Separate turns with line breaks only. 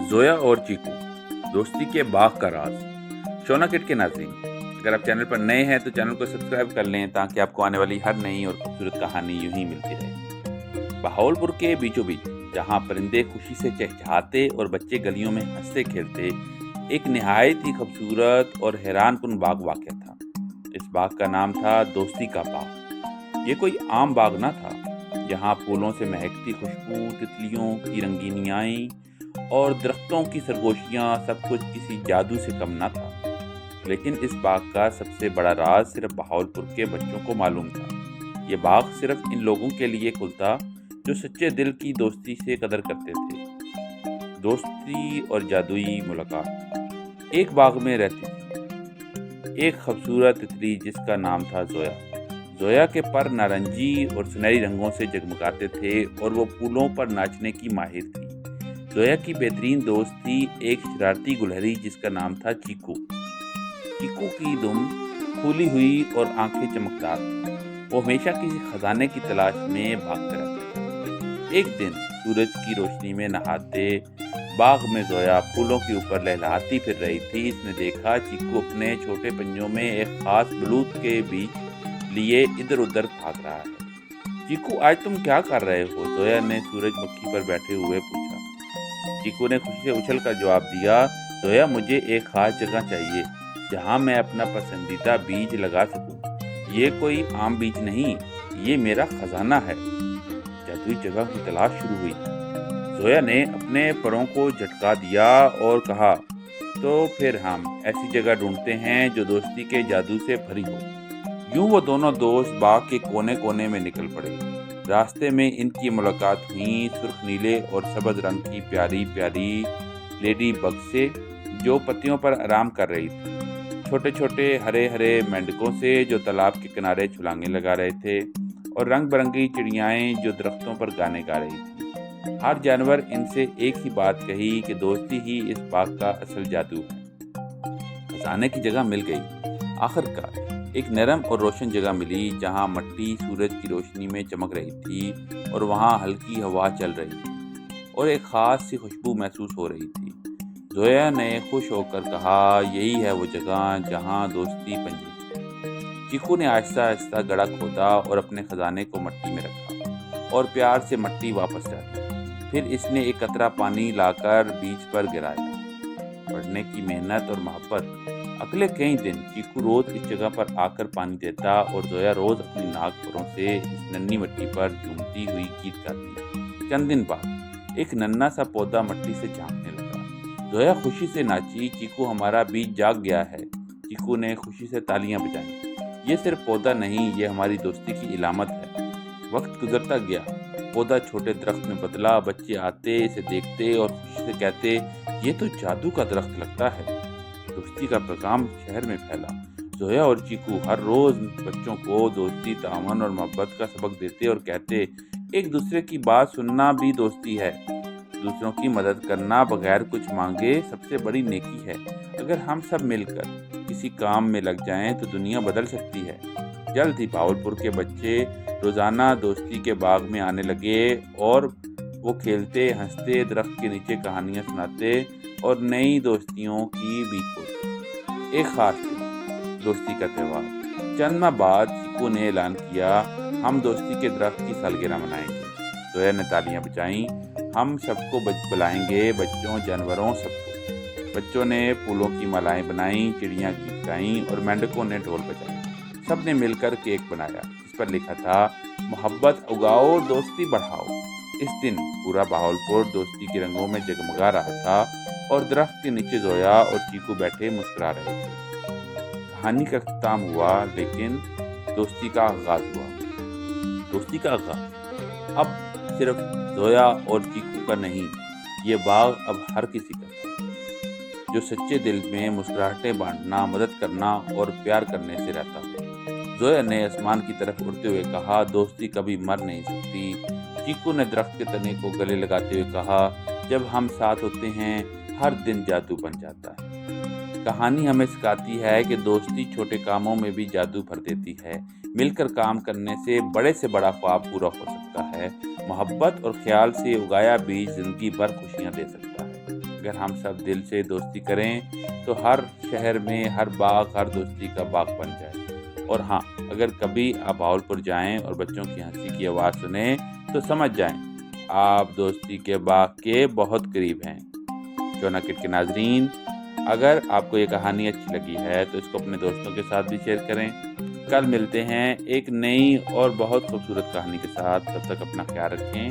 जोया और चीकू, दोस्ती के बाग का राज। शोना किड के नाज़रीन, अगर आप चैनल पर नए हैं तो चैनल को सब्सक्राइब कर लें ताकि आपको आने वाली हर नई और खूबसूरत कहानी यूं ही मिलती रहे। बहावलपुर के बीचों बीच, जहां परिंदे खुशी से चहचहाते और बच्चे गलियों में हंसते खेलते, एक निहायत ही खूबसूरत और हैरानकुन बाग वाक़या था। इस बाग का नाम था दोस्ती का बाग। ये कोई आम बाग ना था। यहाँ फूलों से महकती खुशबू, तितलियों की रंगीनियाँ और दरख्तों की सरगोशियाँ, सब कुछ किसी जादू से कम ना था। लेकिन इस बाग का सबसे बड़ा राज सिर्फ बहावलपुर के बच्चों को मालूम था। ये बाग सिर्फ इन लोगों के लिए खुलता जो सच्चे दिल की दोस्ती से कदर करते थे। दोस्ती और जादुई मुलाकात। एक बाग में रहती थी एक खूबसूरत तितली जिसका नाम था जोया। जोया के पर नारंगी और सुनहरी रंगों से जगमगाते थे और वो फूलों पर नाचने की माहिर थी। जोया की बेहतरीन दोस्त थी एक शरारती गुलहरी जिसका नाम था चीकू। चीकू की दुम फूली हुई और आंखें चमकदार थी। वो हमेशा किसी खजाने की तलाश में भागता रहता था। एक दिन सूरज की रोशनी में नहाते बाग में जोया फूलों के ऊपर लहलहाती फिर रही थी। इसने देखा चीकू अपने छोटे पंजों में एक खास बलूत के बीज लिए इधर उधर भाग रहा है। चीकू, आज तुम क्या कर रहे हो? जोया ने सूरजमुखी पर बैठे हुए पूछा। चीकू ने खुशी से उछल कर जवाब दिया, जोया, मुझे एक खास जगह चाहिए जहाँ मैं अपना पसंदीदा बीज लगा सकूं। ये कोई आम बीज नहीं, ये मेरा खजाना है। जादुई जगह की तलाश शुरू हुई। जोया ने अपने परों को झटका दिया और कहा, तो फिर हम ऐसी जगह ढूंढते हैं जो दोस्ती के जादू से भरी हो। यूं वो दोनों दोस्त बाग के कोने कोने में निकल पड़े। रास्ते में इनकी मुलाकात हुई सुर्ख नीले और सब्ज रंग की प्यारी प्यारी लेडी बग से, जो पत्तियों पर आराम कर रही थी, छोटे छोटे हरे हरे मेंढकों से जो तालाब के किनारे छलांगे लगा रहे थे, और रंग बिरंगी चिड़ियाएं जो दरख्तों पर गाने गा रही थी। हर जानवर इनसे एक ही बात कही कि दोस्ती ही इस बाग का असल जादू है। खजाने की जगह मिल गई। आखिरकार एक नरम और रोशन जगह मिली जहां मट्टी सूरज की रोशनी में चमक रही थी और वहां हल्की हवा चल रही थी और एक खास सी खुशबू महसूस हो रही थी। जोया ने खुश होकर कहा, यही है वो जगह जहां दोस्ती पनपी। चीकू ने आहिस्ता आहिस्ता गड्ढा खोदा और अपने खजाने को मट्टी में रखा और प्यार से मट्टी वापस डाली। फिर इसने एक कतरा पानी लाकर बीज पर गिराया। पढ़ने की मेहनत और मोहब्बत। अगले कई दिन चीकू रोज इस जगह पर आकर पानी देता और जोया रोज अपनी नाक परों से इस नन्ही मिट्टी पर झूमती हुई गीत गाती। चंद दिन बाद एक नन्हा सा पौधा मिट्टी से झांकने लगा। जोया खुशी से नाची, चीकू, हमारा बीज जाग गया है। चीकू ने खुशी से तालियां बजाईं। ये सिर्फ पौधा नहीं, ये हमारी दोस्ती की इलामत है। वक्त गुजरता गया। पौधा छोटे दरख्त में बदला। बच्चे आते, इसे देखते और खुशी से कहते, ये तो जादू का दरख्त लगता है। दोस्ती का पैगाम शहर में फैला। जोया और चीकू हर रोज बच्चों को दोस्ती, ताअमुन और मोहब्बत का सबक देते और कहते, एक दूसरे की बात सुनना भी दोस्ती है। दूसरों की मदद करना बगैर कुछ मांगे सबसे बड़ी नेकी है। अगर हम सब मिलकर किसी काम में लग जाएं तो दुनिया बदल सकती है। जल्द ही बहावलपुर के बच्चे रोजाना दोस्ती के बाग में आने लगे और वो खेलते, हंसते, दरख्त के नीचे कहानियां सुनाते और नई दोस्तियों की बीज बोते। एक खास दिन, दोस्ती का त्यौहार। चंद माह बाद चीकू ने ऐलान किया, हम दोस्ती के दरख्त की सालगिरह मनाएंगे। जोया ने तालियां बजाईं, हम सबको बुलाएंगे, बच्चों, जानवरों, सबको। बच्चों ने फूलों की मालाएं बनाई, चिड़ियां गीत गाईं और मेंढकों ने ढोल बजाए। सब ने मिलकर केक बनाया जिस पर लिखा था, मोहब्बत उगाओ, दोस्ती बढ़ाओ। इस दिन पूरा बहावलपुर दोस्ती के रंगों में जगमगा रहा था और दरख्त के नीचे जोया और चीकू बैठे मुस्कुरा रहे थे। कहानी का अख्ताम हुआ, लेकिन दोस्ती का आगाज हुआ। दोस्ती का आगाज अब सिर्फ जोया और चीकू का नहीं, ये बाग अब हर किसी का था जो सच्चे दिल में मुस्कुराहटें बांटना, मदद करना और प्यार करने से रहता हो। जोया ने आसमान की तरफ उड़ते हुए कहा, दोस्ती कभी मर नहीं सकती। चीकू ने दरख्त के तने को गले लगाते हुए कहा, जब हम साथ होते हैं हर दिन जादू बन जाता है। कहानी हमें सिखाती है कि दोस्ती छोटे कामों में भी जादू भर देती है। मिलकर काम करने से बड़ा ख्वाब पूरा हो सकता है। मोहब्बत और ख्याल से उगाया बीज जिंदगी भर खुशियां दे सकता है। اگر ہم سب دل سے دوستی کریں تو ہر شہر میں ہر باغ ہر دوستی کا باغ بن جائے۔ اور ہاں، اگر کبھی آپ بہاولپور جائیں اور بچوں کی ہنسی کی آواز سنیں تو سمجھ جائیں آپ دوستی کے باغ کے بہت قریب ہیں۔ شونا کڈ کے ناظرین، اگر آپ کو یہ کہانی اچھی لگی ہے تو اس کو اپنے دوستوں کے ساتھ بھی شیئر کریں۔ کل ملتے ہیں ایک نئی اور بہت خوبصورت کہانی کے ساتھ، تب تک اپنا خیال رکھیں۔